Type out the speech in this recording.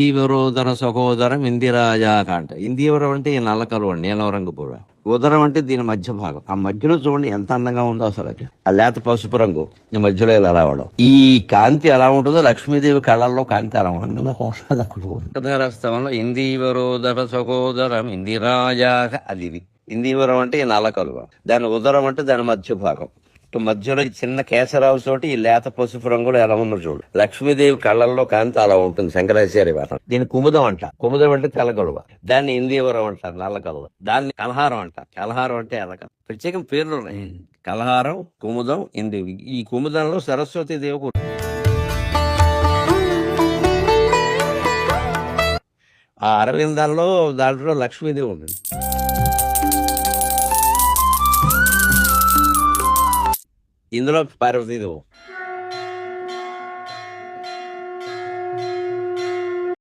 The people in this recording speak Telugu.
ఇందీవరోదర సహోదరం ఇందిరాజాకాంట. ఇందీవరం అంటే ఈ నల్ల కలువ నీలం రంగు పూల. ఉదరం అంటే దీని మధ్య భాగం. ఆ మధ్యలో చూడండి ఎంత అందంగా ఉందో అసలు అది. ఆ లేత పసుపు రంగు ఈ మధ్యలో ఇలా రావడం. ఈ కాంతి ఎలా ఉంటుందో లక్ష్మీదేవి కళ్ళల్లో కాంతి అలా ఉంటుంది. రస్తవంలో ఇందీవరోదర సహోదరం ఇందిరాజాక అది ఇది. ఇందీవరం అంటే ఈ నల్ల కలువ. దాని ఉదరం అంటే దాని మధ్య భాగం. మధ్యలో ఈ చిన్న కేసరావు తోటి ఈ లేత పసుపు రంగులో ఎలా ఉన్నారు చూడు. లక్ష్మీదేవి కళ్ళల్లో కాంతి అలా ఉంటుంది. శంకరాచార్య వారం దీని కుముదం అంట. కుముదం అంటే తెల్ల కలువ. దాన్ని ఇందీవరం అంటారు, నల్ల కలువ. దాన్ని కలహారం అంటారు. కలహారం అంటే ఎలక. ప్రత్యేకం పేర్లు ఉన్నాయి. కలహారం, కుముదం, ఇందివి. ఈ కుముదంలో సరస్వతి దేవి ఆ అరవిందాల్లో దాంట్లో లక్ష్మీదేవి ఉంటుంది. ఇందులో పార్వతీదేవి